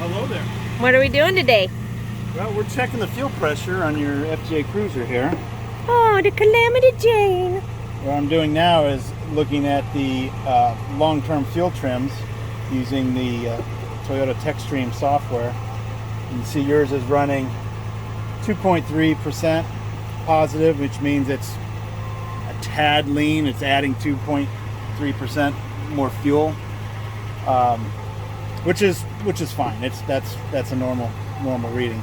Hello there. What are we doing today? Well, we're checking the fuel pressure on your FJ Cruiser here. Oh, the Calamity Jane. What I'm doing now is looking at the long-term fuel trims using the Toyota TechStream software. You see yours is running 2.3% positive, which means it's a tad lean. It's adding 2.3% more fuel, which is fine. That's a normal reading.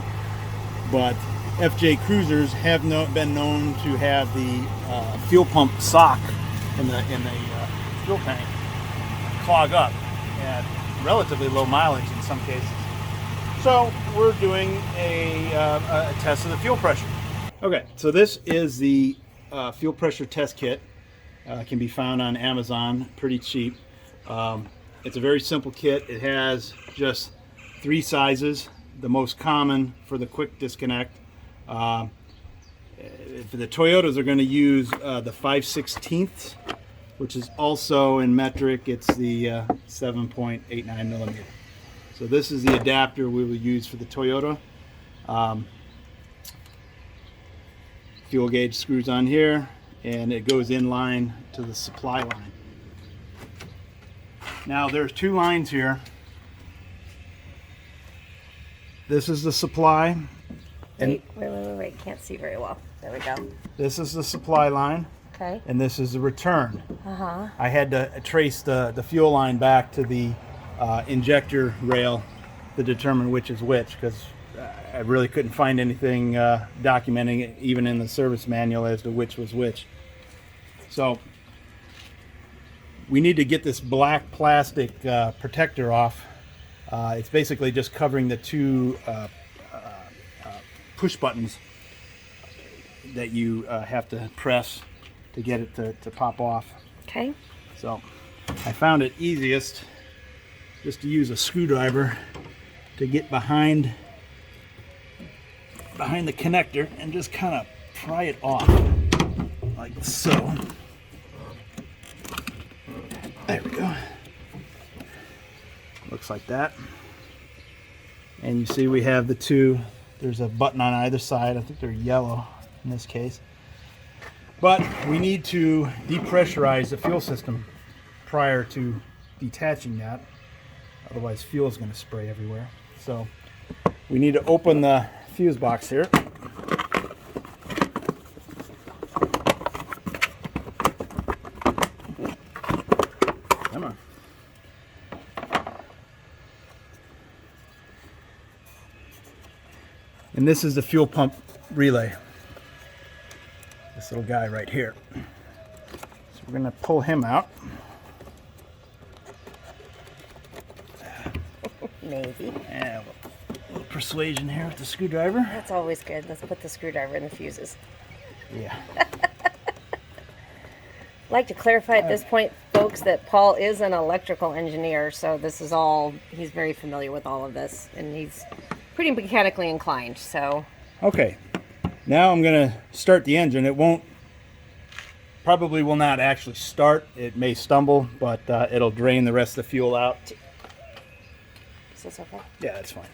But FJ Cruisers have been known to have the fuel pump sock in the fuel tank clog up at relatively low mileage in some cases. So we're doing a test of the fuel pressure. Okay, so this is the fuel pressure test kit. Can be found on Amazon, pretty cheap. It's a very simple kit. It has just 3 sizes. The most common for the quick disconnect. For the Toyotas, are going to use the 5/16, which is also in metric. It's the 7.89 millimeter. So this is the adapter we will use for the Toyota. Fuel gauge screws on here, and it goes in line to the supply line. Now there's 2 lines here. This is the supply. And wait. Can't see very well. There we go. this is the supply line. Okay. And this is the return. Uh-huh. I had to trace the fuel line back to the injector rail to determine which is which, because I really couldn't find anything documenting it, even in the service manual, as to which was which. So we need to get this black plastic protector off. It's basically just covering the 2 push buttons that you have to press to get it to pop off. Okay. So I found it easiest just to use a screwdriver to get behind the connector and just kind of pry it off like so. There we go. Looks like that. And you see we have the 2. There's a button on either side. I think they're yellow in this case. But we need to depressurize the fuel system prior to detaching that. Otherwise, fuel is going to spray everywhere. So we need to open the fuse box here. Come on. And this is the fuel pump relay. This little guy right here. So we're going to pull him out. Maybe. And a little persuasion here with the screwdriver. That's always good. Let's put the screwdriver in the fuses. Yeah. I'd like to clarify at this point, folks, that Paul is an electrical engineer, so this is all, he's very familiar with all of this, and he's pretty mechanically inclined, so. Okay. Now I'm going to start the engine. It probably will not actually start. It may stumble, but it'll drain the rest of the fuel out. Is this okay? Yeah, that's fine.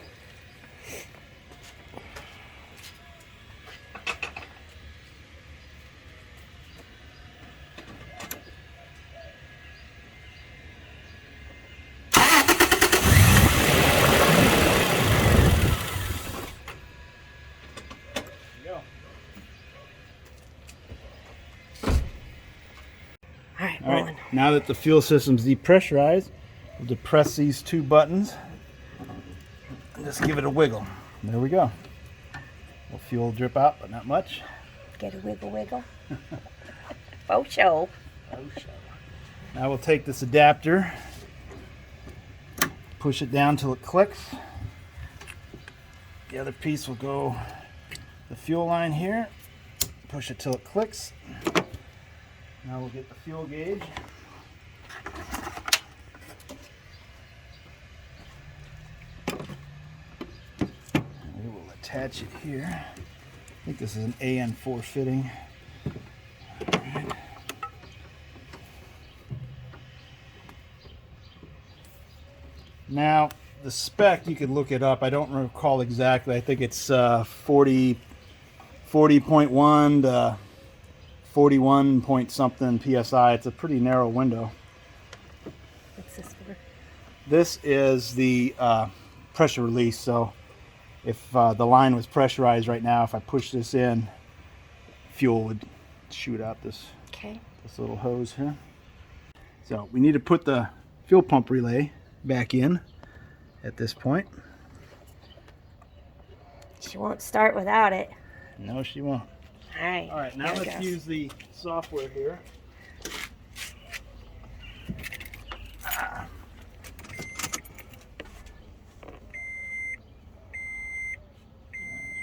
All All right. right, now that the fuel system's depressurized, we'll depress these 2 buttons and just give it a wiggle. There we go. Well, fuel drip out, but not much. Get a wiggle. Faux show. Now we'll take this adapter, push it down till it clicks. The other piece will go the fuel line here, push it till it clicks. Now we'll get the fuel gauge. And we will attach it here. I think this is an AN4 fitting. All right. Now, the spec, you could look it up. I don't recall exactly. I think it's 40.1 to 41 point something psi. It's a pretty narrow window. What's this for? This is the pressure release. So if the line was pressurized right now, if I push this in, fuel would shoot out this little hose here. So we need to put the fuel pump relay back in at this point. She won't start without it. No, she won't. All right. All right, now here it let's goes. use the software here.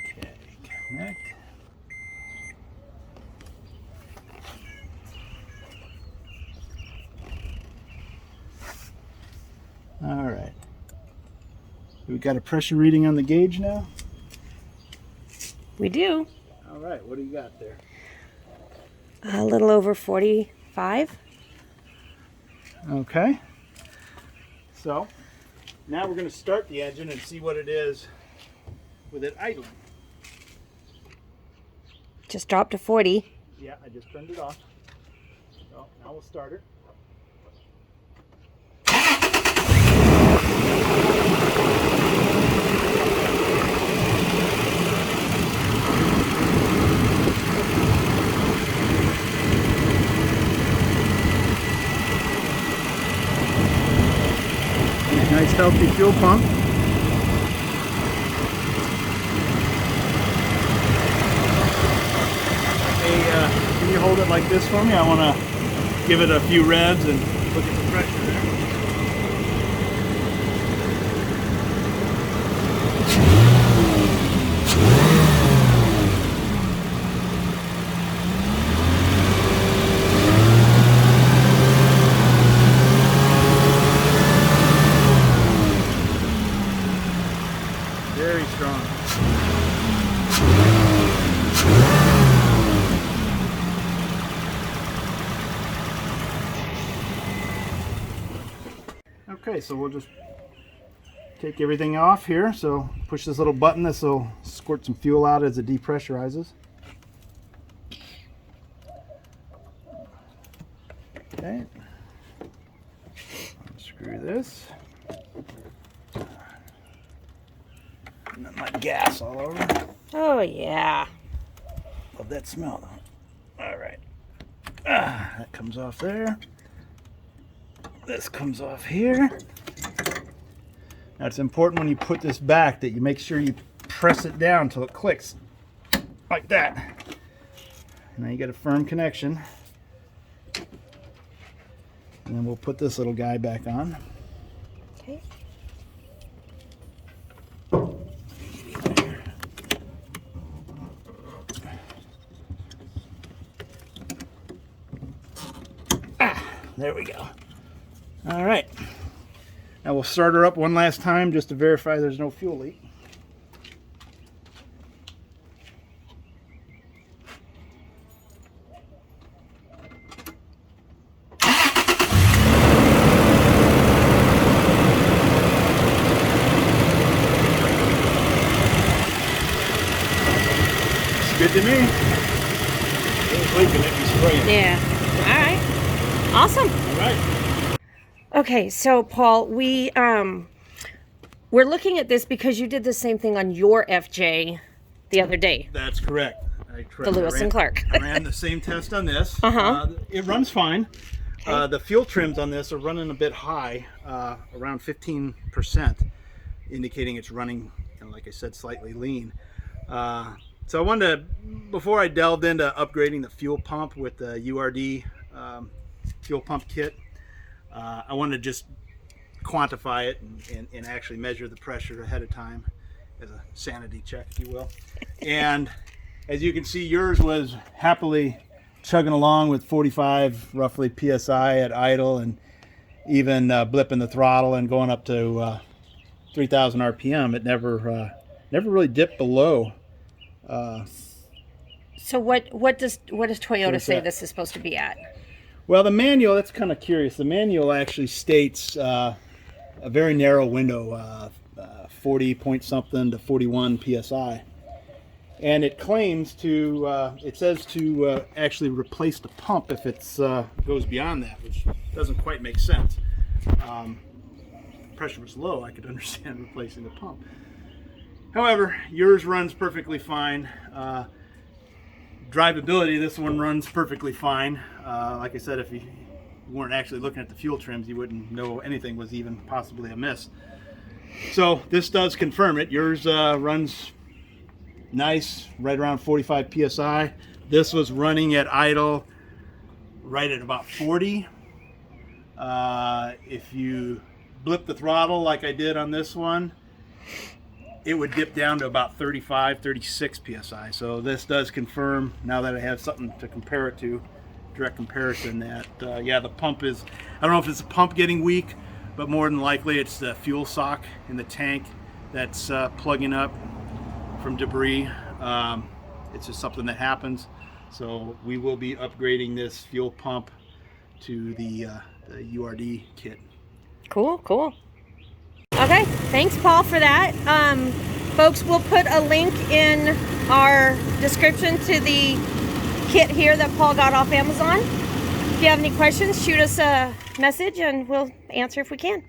Okay, connect. All right. We got a pressure reading on the gauge now. We do. All right, what do you got there? A little over 45. Okay. So now we're going to start the engine and see what it is with it idling. Just dropped to 40. Yeah, I just turned it off. So now we'll start it. Nice healthy fuel pump. Hey, can you hold it like this for me? I want to give it a few revs and look at the pressure there. Very strong. Okay, so we'll just take everything off here. So push this little button. This will squirt some fuel out as it depressurizes. Okay. Unscrew this. And then my gas all over. Oh, yeah. Love that smell though. All right. That comes off there. This comes off here. Now it's important when you put this back that you make sure you press it down until it clicks. Like that. Now you got a firm connection. And then we'll put this little guy back on. Okay. There we go. All right. Now we'll start her up one last time just to verify there's no fuel leak. It's good to me. It's leaking if you spray it. Yeah. All right. Awesome. All right. Okay, so Paul, we're looking at this because you did the same thing on your FJ the other day. That's correct. The Lewis and Clark. I ran the same test on this. Uh-huh. It runs fine. Okay. The fuel trims on this are running a bit high, around 15%, indicating it's running, like I said, slightly lean. So I wanted to, before I delved into upgrading the fuel pump with the URD fuel pump kit, I wanted to just quantify it and actually measure the pressure ahead of time as a sanity check, if you will. And as you can see, yours was happily chugging along with 45 roughly psi at idle, and even blipping the throttle and going up to 3,000 RPM. It never really dipped below. So what does Toyota What's say that? this is supposed to be at? Well, the manual, that's kind of curious. The manual actually states a very narrow window, 40 point something to 41 psi. And it claims to, it says to actually replace the pump if it goes beyond that, which doesn't quite make sense. Pressure was low, I could understand replacing the pump. However, yours runs perfectly fine. Drivability, this one runs perfectly fine. Like I said, if you weren't actually looking at the fuel trims, you wouldn't know anything was even possibly amiss. So this does confirm it. Yours runs nice, right around 45 psi. This was running at idle right at about 40. If you blip the throttle like I did on this one, it would dip down to about 35, 36 psi. So this does confirm, now that I have something to compare it to, direct comparison, that yeah, the pump is, I don't know if it's the pump getting weak, but more than likely it's the fuel sock in the tank that's plugging up from debris. It's just something that happens. So we will be upgrading this fuel pump to the URD kit. Cool, cool. Okay, thanks, Paul, for that. Folks, we'll put a link in our description to the kit here that Paul got off Amazon. If you have any questions, shoot us a message and we'll answer if we can.